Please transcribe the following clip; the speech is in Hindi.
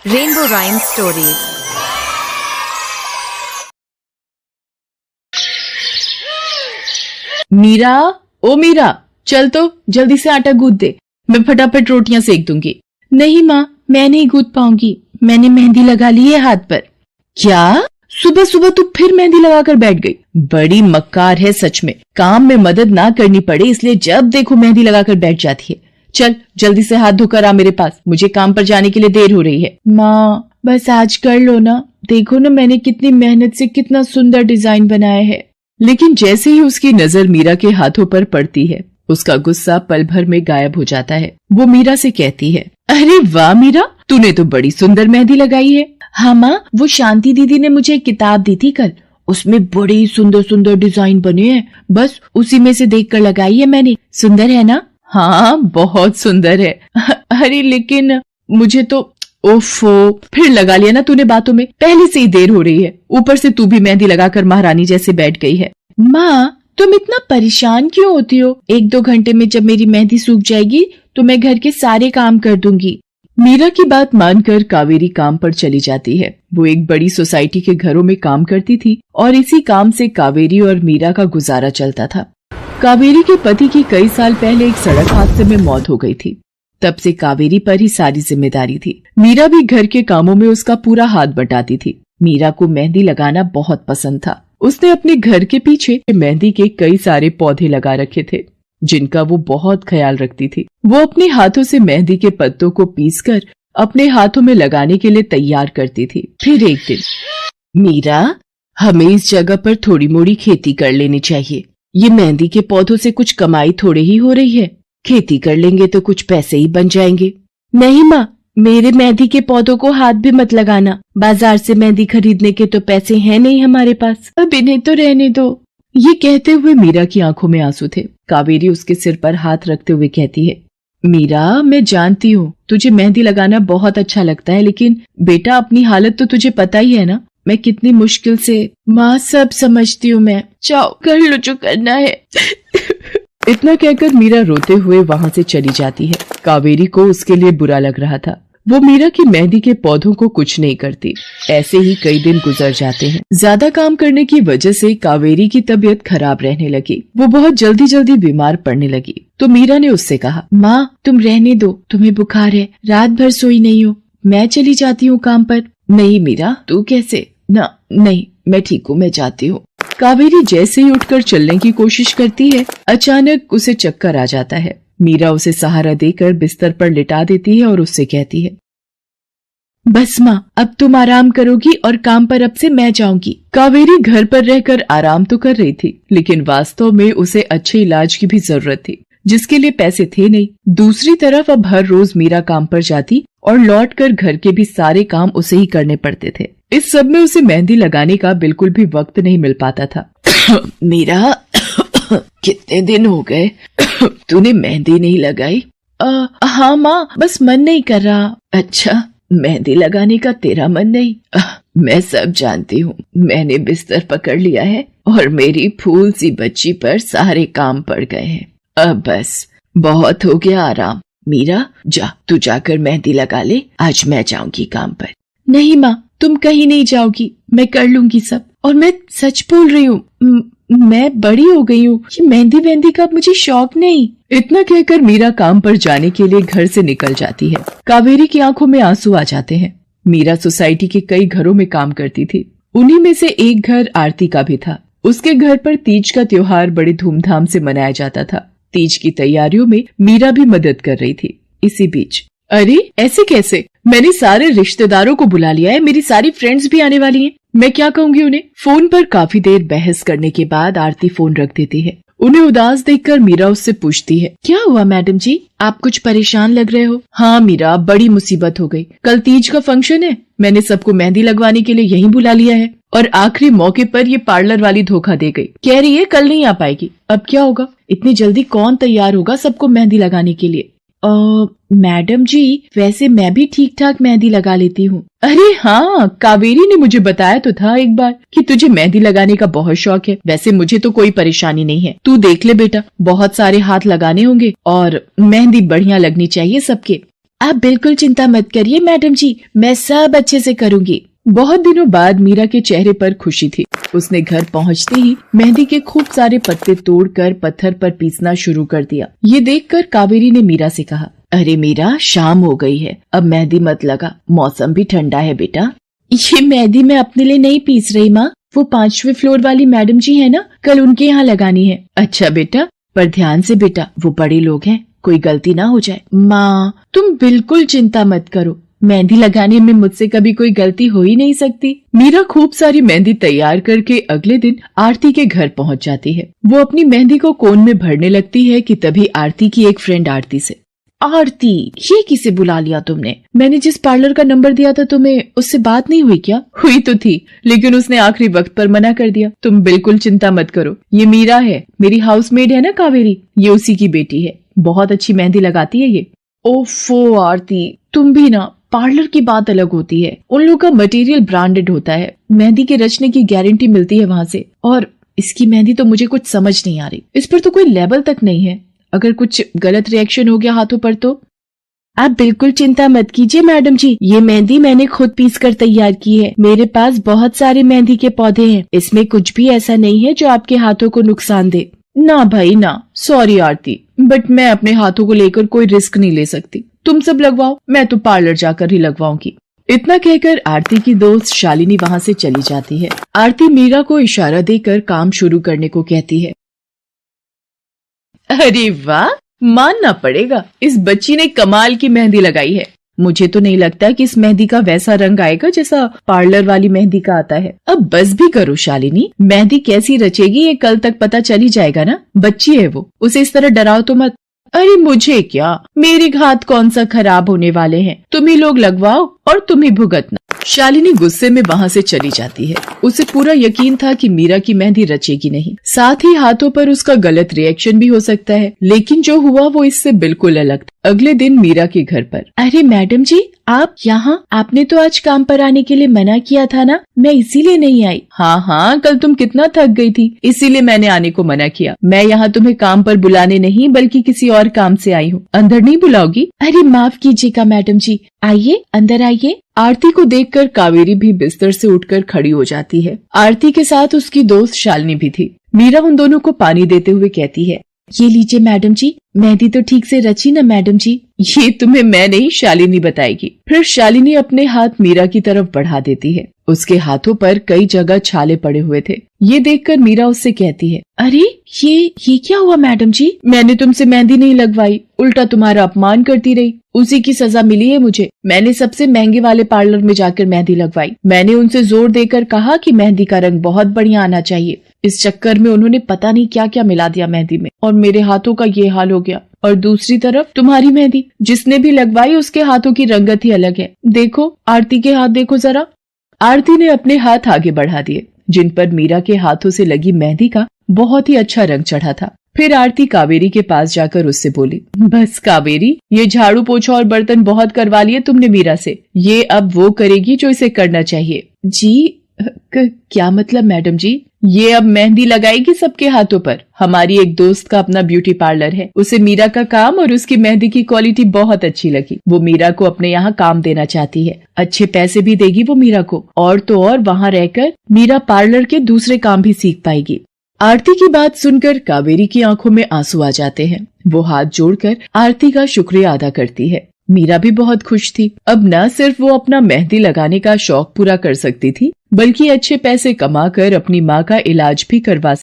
Rainbow Rhyme Stories। मीरा, ओ मीरा, चल तो जल्दी से आटा गूंथ दे, मैं फटाफट रोटियां सेक दूंगी। नहीं माँ, मैं नहीं गूंथ पाऊंगी, मैंने मेहंदी लगा ली है हाथ पर। क्या? सुबह सुबह तू फिर मेहंदी लगाकर बैठ गई? बड़ी मक्कार है सच में, काम में मदद ना करनी पड़े इसलिए जब देखो मेहंदी लगाकर बैठ जाती है। चल जल्दी से हाथ धोकर आ मेरे पास, मुझे काम पर जाने के लिए देर हो रही है। माँ बस आज कर लो ना, देखो ना मैंने कितनी मेहनत से कितना सुंदर डिजाइन बनाया है। लेकिन जैसे ही उसकी नजर मीरा के हाथों पर पड़ती है, उसका गुस्सा पल भर में गायब हो जाता है। वो मीरा से कहती है, अरे वाह मीरा, तूने तो बड़ी सुंदर मेहंदी लगाई है। हाँ माँ, वो शांति दीदी ने मुझे एक किताब दी थी कल, उसमें बड़ी सुंदर सुंदर डिजाइन बने हैं, बस उसी में से देखकर लगाई है मैंने। सुंदर है ना? हाँ बहुत सुंदर है। अरे लेकिन मुझे तो, ओफो, फिर लगा लिया ना तूने बातों में, पहले से ही देर हो रही है, ऊपर से तू भी मेहंदी लगाकर महारानी जैसे बैठ गई है। माँ तुम इतना परेशान क्यों होती हो? 1-2 घंटे में जब मेरी मेहंदी सूख जाएगी तो मैं घर के सारे काम कर दूंगी। मीरा की बात मानकर कावेरी काम पर चली जाती है। वो एक बड़ी सोसाइटी के घरों में काम करती थी और इसी काम से कावेरी और मीरा का गुजारा चलता था। कावेरी के पति की कई साल पहले एक सड़क हादसे में मौत हो गई थी। तब से कावेरी पर ही सारी जिम्मेदारी थी। मीरा भी घर के कामों में उसका पूरा हाथ बटाती थी। मीरा को मेहंदी लगाना बहुत पसंद था। उसने अपने घर के पीछे मेहंदी के कई सारे पौधे लगा रखे थे, जिनका वो बहुत ख्याल रखती थी। वो अपने हाथों से मेहंदी के पत्तों को पीसकर अपने हाथों में लगाने के लिए तैयार करती थी। फिर एक दिन, मीरा, हमें इस जगह पर थोड़ी मोड़ी खेती कर लेनी चाहिए। ये मेहंदी के पौधों से कुछ कमाई थोड़ी ही हो रही है, खेती कर लेंगे तो कुछ पैसे ही बन जाएंगे। नहीं माँ, मेरे मेहंदी के पौधों को हाथ भी मत लगाना, बाजार से मेहंदी खरीदने के तो पैसे हैं नहीं हमारे पास, अब इन्हें तो रहने दो। ये कहते हुए मीरा की आंखों में आंसू थे। कावेरी उसके सिर पर हाथ रखते हुए कहती है, मीरा मैं जानती हूँ तुझे मेहंदी लगाना बहुत अच्छा लगता है, लेकिन बेटा अपनी हालत तो तुझे पता ही है ना, मैं कितनी मुश्किल से। माँ सब समझती हूँ मैं, जाओ कर लो जो करना है। इतना कहकर मीरा रोते हुए वहाँ से चली जाती है। कावेरी को उसके लिए बुरा लग रहा था। वो मीरा की मेहंदी के पौधों को कुछ नहीं करती। ऐसे ही कई दिन गुजर जाते हैं। ज्यादा काम करने की वजह से कावेरी की तबीयत खराब रहने लगी। वो बहुत जल्दी जल्दी बीमार पड़ने लगी। तो मीरा ने उससे कहा, माँ तुम रहने दो, तुम्हें बुखार है, रात भर सोई नहीं हो, मैं चली जाती हूँ काम पर। नहीं मीरा, तू कैसे? ना नहीं, मैं ठीक हूँ, मैं जाती हूँ। कावेरी जैसे ही उठकर चलने की कोशिश करती है, अचानक उसे चक्कर आ जाता है। मीरा उसे सहारा देकर बिस्तर पर लिटा देती है और उससे कहती है, बस माँ अब तुम आराम करोगी और काम पर अब से मैं जाऊंगी। कावेरी घर पर रहकर आराम तो कर रही थी, लेकिन वास्तव में उसे अच्छे इलाज की भी जरूरत थी, जिसके लिए पैसे थे नहीं। दूसरी तरफ अब हर रोज मीरा काम पर जाती और लौटकर घर के भी सारे काम उसे ही करने पड़ते थे। इस सब में उसे मेहंदी लगाने का बिल्कुल भी वक्त नहीं मिल पाता था। मीरा, कितने दिन हो गए तूने मेहंदी नहीं लगाई? हाँ माँ, बस मन नहीं कर रहा। अच्छा, मेहंदी लगाने का तेरा मन नहीं? मैं सब जानती हूँ, मैंने बिस्तर पकड़ लिया है और मेरी फूल सी बच्ची पर सारे काम पड़ गए हैं। अब बस बहुत हो गया आराम। मीरा जा, तू जाकर मेहंदी लगा ले, आज मैं जाऊंगी काम पर। नहीं माँ, तुम कहीं नहीं जाओगी, मैं कर लूंगी सब, और मैं सच बोल रही हूँ, मैं बड़ी हो गई हूँ, ये मेहंदी वेहंदी का मुझे शौक नहीं। इतना कहकर मीरा काम पर जाने के लिए घर से निकल जाती है। कावेरी की आंखों में आंसू आ जाते हैं। मीरा सोसाइटी के कई घरों में काम करती थी। उन्हीं में से एक घर आरती का भी था। उसके घर पर तीज का त्योहार बड़े धूमधाम से मनाया जाता था। तीज की तैयारियों में मीरा भी मदद कर रही थी। इसी बीच, अरे ऐसे कैसे, मैंने सारे रिश्तेदारों को बुला लिया है, मेरी सारी फ्रेंड्स भी आने वाली हैं, मैं क्या कहूँगी उन्हें? फोन पर काफी देर बहस करने के बाद आरती फोन रख देती है। उन्हें उदास देखकर मीरा उससे पूछती है, क्या हुआ मैडम जी, आप कुछ परेशान लग रहे हो? हाँ मीरा, बड़ी मुसीबत हो गई। कल तीज का फंक्शन है, मैंने सबको मेहंदी लगवाने के लिए यहीं बुला लिया है, और आखिरी मौके पर ये पार्लर वाली धोखा दे गई, कह रही है कल नहीं आ पाएगी। अब क्या होगा? इतनी जल्दी कौन तैयार होगा सबको मेहंदी लगाने के लिए? मैडम जी, वैसे मैं भी ठीक ठाक मेहंदी लगा लेती हूँ। अरे हाँ, कावेरी ने मुझे बताया तो था एक बार कि तुझे मेहंदी लगाने का बहुत शौक है। वैसे मुझे तो कोई परेशानी नहीं है, तू देख ले बेटा, बहुत सारे हाथ लगाने होंगे और मेहंदी बढ़िया लगनी चाहिए सबके। आप बिल्कुल चिंता मत करिए मैडम जी, मैं सब अच्छे से करूंगी। बहुत दिनों बाद मीरा के चेहरे पर खुशी थी। उसने घर पहुंचते ही मेहंदी के खूब सारे पत्ते तोड़कर पत्थर पर पीसना शुरू कर दिया। ये देखकर कावेरी ने मीरा से कहा, अरे मीरा, शाम हो गई है, अब मेहंदी मत लगा, मौसम भी ठंडा है बेटा। ये मेहंदी मैं अपने लिए नहीं पीस रही माँ, वो 5वें फ्लोर वाली मैडम जी है ना, कल उनके यहाँ लगानी है। अच्छा बेटा, पर ध्यान से बेटा, वो बड़े लोग हैं, कोई गलती ना हो जाए। माँ तुम बिल्कुल चिंता मत करो, मेहंदी लगाने में मुझसे कभी कोई गलती हो ही नहीं सकती। मीरा खूब सारी मेहंदी तैयार करके अगले दिन आरती के घर पहुंच जाती है। वो अपनी मेहंदी को कोन में भरने लगती है कि तभी आरती की एक फ्रेंड आरती से, आरती ये किसे बुला लिया तुमने? मैंने जिस पार्लर का नंबर दिया था तुम्हें, उससे बात नहीं हुई क्या? हुई तो थी, लेकिन उसने आखिरी वक्त पर मना कर दिया। तुम बिल्कुल चिंता मत करो, ये मीरा है, मेरी हाउसमेड है ना कावेरी, ये उसी की बेटी है, बहुत अच्छी मेहंदी लगाती है ये। ओफो आरती, तुम भी ना, पार्लर की बात अलग होती है, उन लोगों का मटेरियल ब्रांडेड होता है, मेहंदी के रचने की गारंटी मिलती है वहाँ से, और इसकी मेहंदी तो मुझे कुछ समझ नहीं आ रही, इस पर तो कोई लेबल तक नहीं है, अगर कुछ गलत रिएक्शन हो गया हाथों पर तो। आप बिल्कुल चिंता मत कीजिए मैडम जी, ये मेहंदी मैंने खुद पीस कर तैयार की है, मेरे पास बहुत सारे मेहंदी के पौधे हैं, इसमें कुछ भी ऐसा नहीं है जो आपके हाथों को नुकसान दे। ना भाई ना, सॉरी आरती, बट मैं अपने हाथों को लेकर कोई रिस्क नहीं ले सकती, तुम सब लगवाओ, मैं तो पार्लर जाकर ही लगवाऊंगी। इतना कहकर आरती की दोस्त शालिनी वहाँ से चली जाती है। आरती मीरा को इशारा देकर काम शुरू करने को कहती है। अरे वाह, मानना पड़ेगा, इस बच्ची ने कमाल की मेहंदी लगाई है। मुझे तो नहीं लगता कि इस मेहंदी का वैसा रंग आएगा जैसा पार्लर वाली मेहंदी का आता है। अब बस भी करो शालिनी, मेहंदी कैसी रचेगी ये कल तक पता चल ही जाएगा ना, बच्ची है वो, उसे इस तरह डराओ तो मत। अरे मुझे क्या, मेरे हाथ कौन सा खराब होने वाले हैं, तुम ही लोग लगवाओ और तुम ही भुगतना। शालिनी गुस्से में वहाँ से चली जाती है। उसे पूरा यकीन था कि मीरा की मेहंदी रचेगी नहीं, साथ ही हाथों पर उसका गलत रिएक्शन भी हो सकता है, लेकिन जो हुआ वो इससे बिल्कुल अलग था। अगले दिन मीरा के घर पर, अरे मैडम जी आप यहाँ, आपने तो आज काम पर आने के लिए मना किया था ना, मैं इसीलिए नहीं आई। हाँ हाँ, कल तुम कितना थक गई थी, इसीलिए मैंने आने को मना किया। मैं यहाँ तुम्हें काम पर बुलाने नहीं बल्कि किसी और काम से आई हूँ, अंदर नहीं बुलाओगी? अरे माफ कीजिएगा मैडम जी, आइए अंदर आइए। आरती को देखकर कावेरी भी बिस्तर से उठकर खड़ी हो जाती है। आरती के साथ उसकी दोस्त शालिनी भी थी। मीरा उन दोनों को पानी देते हुए कहती है, ये लीजिए मैडम जी, मेहंदी तो ठीक से रची ना मैडम जी? ये तुम्हें मैं नहीं शालिनी बताएगी। फिर शालिनी अपने हाथ मीरा की तरफ बढ़ा देती है। उसके हाथों पर कई जगह छाले पड़े हुए थे। ये देखकर मीरा उससे कहती है, अरे ये क्या हुआ मैडम जी? मैंने तुमसे मेहंदी नहीं लगवाई, उल्टा तुम्हारा अपमान करती रही, उसी की सजा मिली है मुझे। मैंने सबसे महंगे वाले पार्लर में जाकर मेहंदी लगवाई। मैंने उनसे जोर देकर कहा कि मेहंदी का रंग बहुत बढ़िया आना चाहिए। इस चक्कर में उन्होंने पता नहीं क्या क्या मिला दिया मेहंदी में, और मेरे हाथों का ये हाल हो गया। और दूसरी तरफ तुम्हारी मेहंदी, जिसने भी लगवाई उसके हाथों की रंगत ही अलग है। देखो आरती के हाथ देखो जरा। आरती ने अपने हाथ आगे बढ़ा दिए, जिन पर मीरा के हाथों से लगी मेहंदी का बहुत ही अच्छा रंग चढ़ा था। फिर आरती कावेरी के पास जाकर उससे बोली, बस कावेरी, ये झाड़ू पोछा और बर्तन बहुत करवा लिए तुमने मीरा से, ये अब वो करेगी जो इसे करना चाहिए। जी क्या मतलब मैडम जी? ये अब मेहंदी लगाएगी सबके हाथों पर। हमारी एक दोस्त का अपना ब्यूटी पार्लर है, उसे मीरा का काम और उसकी मेहंदी की क्वालिटी बहुत अच्छी लगी। वो मीरा को अपने यहाँ काम देना चाहती है, अच्छे पैसे भी देगी वो मीरा को, और तो और वहाँ रहकर मीरा पार्लर के दूसरे काम भी सीख पाएगी। आरती की बात सुनकर कावेरी की आंखों में आंसू आ जाते हैं। वो हाथ जोड़कर आरती का शुक्रिया अदा करती है। मीरा भी बहुत खुश थी। अब न सिर्फ वो अपना मेहंदी लगाने का शौक पूरा कर सकती थी, बल्कि अच्छे पैसे कमाकर अपनी माँ का इलाज भी करवा